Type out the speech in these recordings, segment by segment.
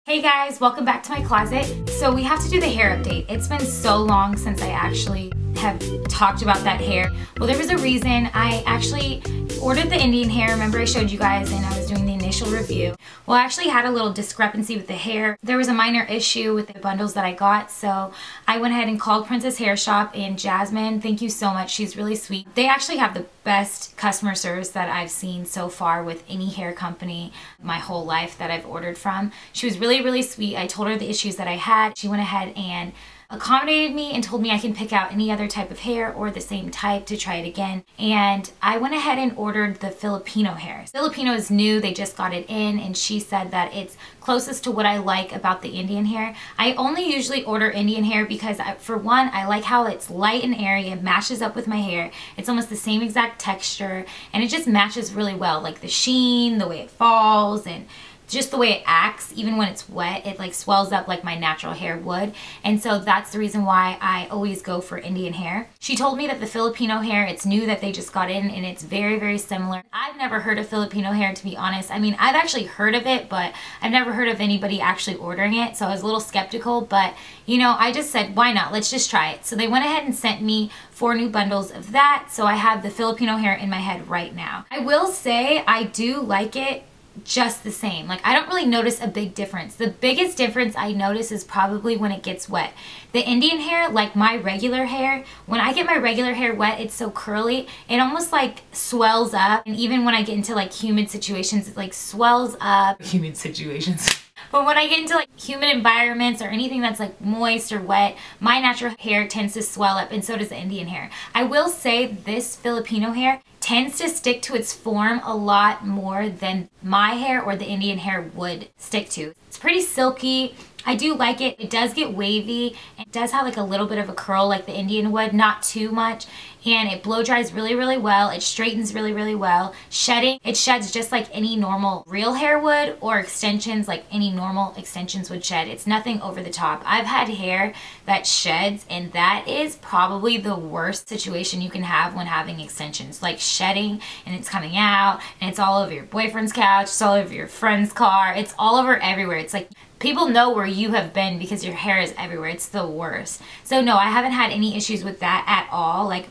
Hey guys, welcome back to my closet. So we have to do the hair update. It's been so long since I actually have talked about that hair. Well, there was a reason. I actually ordered the Indian hair. Remember I showed you guys and I was doing the initial review. Well, I actually had a little discrepancy with the hair. There was a minor issue with the bundles that I got, so I went ahead and called Princess Hair Shop, and Jasmine, thank you so much. She's really sweet. They actually have the best customer service that I've seen so far with any hair company my whole life that I've ordered from. She was really sweet. I told her the issues that I had. She went ahead and accommodated me and told me I can pick out any other type of hair or the same type to try it again. And I went ahead and ordered the Filipino hair. Filipino is new, they just got it in, and she said that it's closest to what I like about the Indian hair. I only usually order Indian hair because for one, I like how it's light and airy, it matches up with my hair. It's almost the same exact texture and it just matches really well, like the sheen, the way it falls, and just the way it acts. Even when it's wet, it like swells up like my natural hair would. And so that's the reason why I always go for Indian hair. She told me that the Filipino hair, it's new that they just got in, and it's very similar. I've never heard of Filipino hair, to be honest. I mean, I've actually heard of it, but I've never heard of anybody actually ordering it. So I was a little skeptical, but you know, I just said, why not? Let's just try it. So they went ahead and sent me 4 new bundles of that. So I have the Filipino hair in my head right now. I will say I do like it just the same. Like, I don't really notice a big difference. The biggest difference I notice is probably when it gets wet. The Indian hair, like my regular hair, when I get my regular hair wet, it's so curly, it almost like swells up. And even when I get into like humid situations, it like swells up. Humid situations. But when I get into like humid environments or anything that's like moist or wet, my natural hair tends to swell up, and so does the Indian hair. I will say this Filipino hair tends to stick to its form a lot more than my hair or the Indian hair would stick to. It's pretty silky. I do like it. It does get wavy. It does have like a little bit of a curl like the Indian would, not too much. And it blow dries really well. It straightens really well. Shedding, it sheds just like any normal real hair would, or extensions like any normal extensions would shed. It's nothing over the top. I've had hair that sheds, and that is probably the worst situation you can have when having extensions. Like shedding, and it's coming out, and it's all over your boyfriend's couch, it's all over your friend's car, it's all over everywhere. It's like people know where you have been because your hair is everywhere. It's the worst. So no, I haven't had any issues with that at all. Like,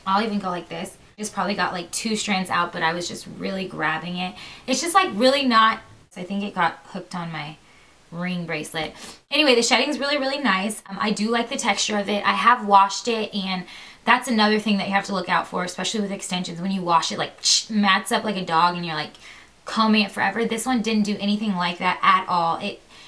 I'll even go like this. Just probably got like 2 strands out, but I was just really grabbing it. It's just like really not, I think it got hooked on my ring bracelet. Anyway, the shedding is really nice. I do like the texture of it. I have washed it, and that's another thing that you have to look out for, especially with extensions. When you wash it, like mats up like a dog and you're like combing it forever. This one didn't do anything like that at all.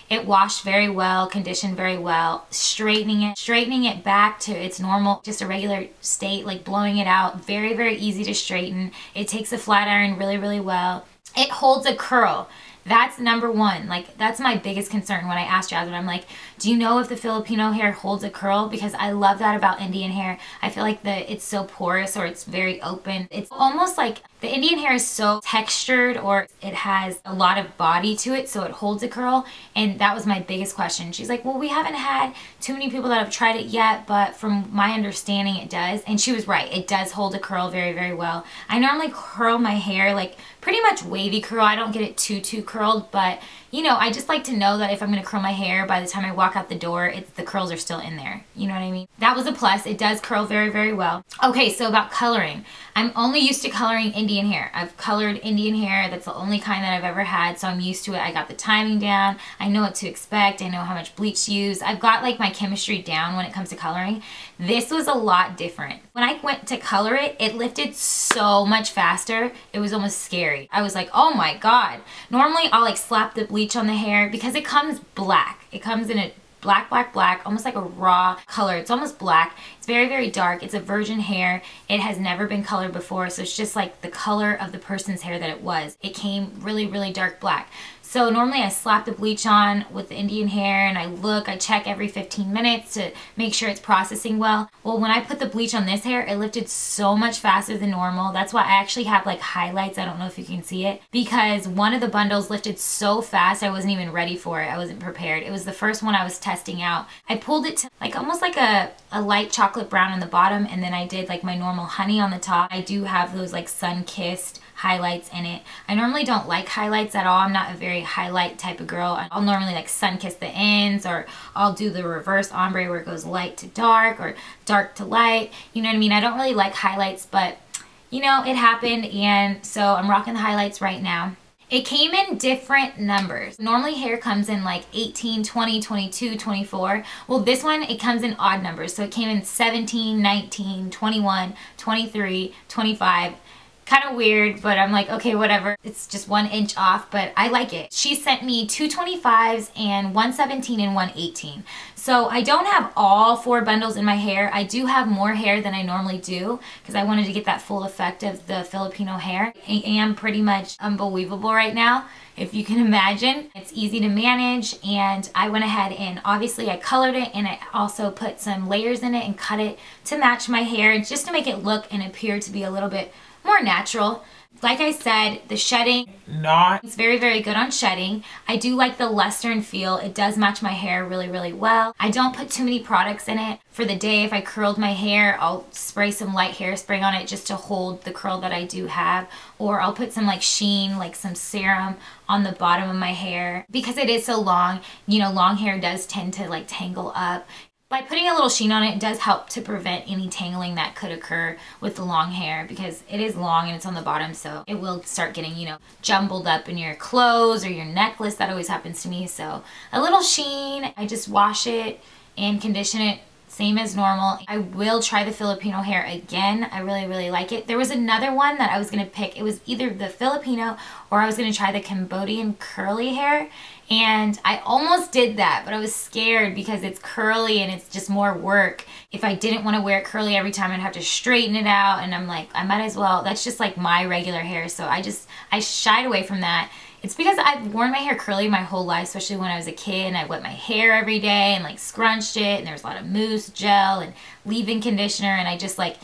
It washed very well, conditioned very well, straightening it back to its normal, just a regular state, like blowing it out, very easy to straighten. It takes a flat iron really well. It holds a curl. That's number one. Like, that's my biggest concern when I asked Jasmine. I'm like, do you know if the Filipino hair holds a curl? Because I love that about Indian hair. I feel like it's so porous, or it's very open. It's almost like the Indian hair is so textured, or it has a lot of body to it, so it holds a curl. And that was my biggest question. She's like, well, we haven't had too many people that have tried it yet, but from my understanding it does. And she was right. It does hold a curl very well. I normally curl my hair like pretty much wavy curl. I don't get it too curled, but you know, I just like to know that if I'm going to curl my hair, by the time I walk out the door, the curls are still in there. You know what I mean? That was a plus. It does curl very well. Okay, so about coloring. I'm only used to coloring Indian hair. I've colored Indian hair. That's the only kind that I've ever had, so I'm used to it. I got the timing down. I know what to expect. I know how much bleach to use. I've got like my chemistry down when it comes to coloring. This was a lot different. When I went to color it, it lifted so much faster. It was almost scary. I was like, oh my God. Normally I'll like slap the bleach on the hair because it comes black. It comes in a black, almost like a raw color. It's almost black. It's very dark. It's a virgin hair. It has never been colored before, so it's just like the color of the person's hair that it was. It came really dark black. So normally I slap the bleach on with the Indian hair, and I check every 15 minutes to make sure it's processing well. Well, when I put the bleach on this hair, it lifted so much faster than normal. That's why I actually have like highlights. I don't know if you can see it, because one of the bundles lifted so fast I wasn't even ready for it. I wasn't prepared. It was the first one I was testing out. I pulled it to like almost like a light chocolate brown on the bottom, and then I did like my normal honey on the top. I do have those like sun-kissed highlights in it. I normally don't like highlights at all. I'm not a very highlight type of girl. I'll normally like sun kiss the ends, or I'll do the reverse ombre where it goes light to dark or dark to light. You know what I mean? I don't really like highlights, but you know, it happened, and so I'm rocking the highlights right now. It came in different numbers. Normally hair comes in like 18, 20, 22, 24. Well, this one, it comes in odd numbers. So it came in 17, 19, 21, 23, 25. Kind of weird, but I'm like, okay, whatever. It's just 1 inch off, but I like it. She sent me 2 25s and 1 17 and 1 18. So I don't have all 4 bundles in my hair. I do have more hair than I normally do because I wanted to get that full effect of the Filipino hair. I am pretty much unbelievable right now, if you can imagine. It's easy to manage, and I went ahead and obviously I colored it, and I also put some layers in it and cut it to match my hair just to make it look and appear to be a little bit more natural. Like I said, the shedding, it's very, very good on shedding. I do like the luster feel. It does match my hair really, really well. I don't put too many products in it. For the day, if I curled my hair, I'll spray some light hairspray on it just to hold the curl that I do have. Or I'll put some like sheen, like some serum on the bottom of my hair. Because it is so long, you know, long hair does tend to like tangle up. By putting a little sheen on it, it does help to prevent any tangling that could occur with the long hair, because it is long and it's on the bottom, so it will start getting, you know, jumbled up in your clothes or your necklace. That always happens to me. So a little sheen, I just wash it and condition it same as normal. I will try the Filipino hair again. I really, really like it. There was another one that I was gonna pick. It was either the Filipino or I was gonna try the Cambodian curly hair. And I almost did that, but I was scared because it's curly and it's just more work. If I didn't want to wear it curly every time, I'd have to straighten it out, and I'm like, I might as well. That's just like my regular hair, so I shied away from that. It's because I've worn my hair curly my whole life, especially when I was a kid, and I wet my hair every day and like scrunched it, and there was a lot of mousse gel and leave-in conditioner, and I just like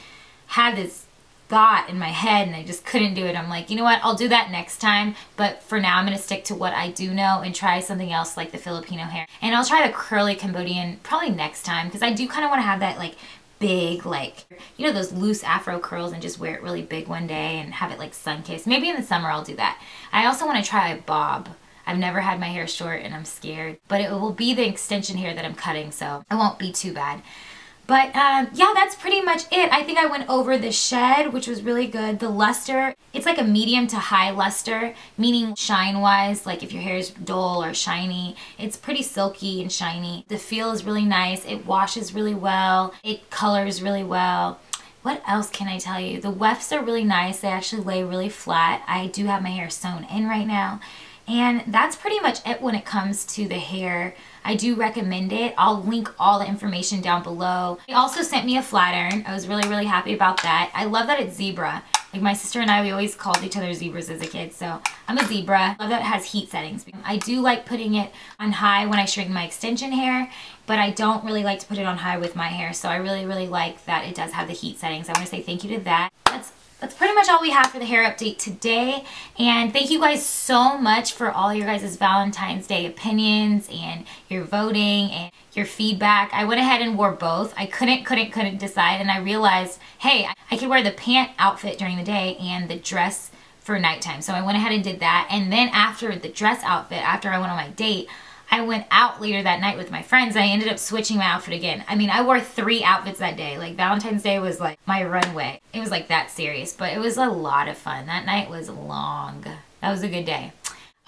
had this thought in my head and I just couldn't do it. I'm like, you know what, I'll do that next time, but for now I'm gonna stick to what I do know and try something else like the Filipino hair. And I'll try the curly Cambodian probably next time, because I do kind of want to have that like big, like, you know, those loose afro curls, and just wear it really big one day and have it like sun-kissed. Maybe in the summer I'll do that. I also want to try a bob. I've never had my hair short and I'm scared, but it will be the extension hair that I'm cutting, so it won't be too bad. But yeah, that's pretty much it. I think I went over the shed, which was really good. The luster, it's like a medium to high luster, meaning shine-wise, like if your hair is dull or shiny, it's pretty silky and shiny. The feel is really nice. It washes really well. It colors really well. What else can I tell you? The wefts are really nice. They actually lay really flat. I do have my hair sewn in right now. And that's pretty much it when it comes to the hair. I do recommend it. I'll link all the information down below. They also sent me a flat iron. I was really, really happy about that. I love that it's zebra. Like my sister and I, we always called each other zebras as a kid, so I'm a zebra. I love that it has heat settings. I do like putting it on high when I straighten my extension hair, but I don't really like to put it on high with my hair, so I really, really like that it does have the heat settings. I want to say thank you to that. That's pretty much all we have for the hair update today. And thank you guys so much for all your guys' Valentine's Day opinions and your voting and your feedback. I went ahead and wore both. I couldn't decide, and I realized, hey, I could wear the pant outfit during the day and the dress for nighttime. So I went ahead and did that. And then after the dress outfit, after I went on my date, I went out later that night with my friends. I ended up switching my outfit again. I mean, I wore 3 outfits that day. Like Valentine's Day was like my runway. It was like that serious, but it was a lot of fun. That night was long. That was a good day.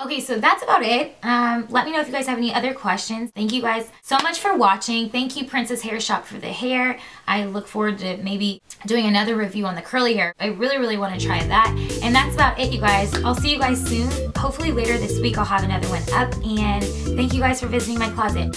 Okay, so that's about it. Let me know if you guys have any other questions. Thank you guys so much for watching. Thank you, Princess Hair Shop, for the hair. I look forward to maybe doing another review on the curly hair. I really, really want to try that. And that's about it, you guys. I'll see you guys soon. Hopefully later this week I'll have another one up. And thank you guys for visiting my closet.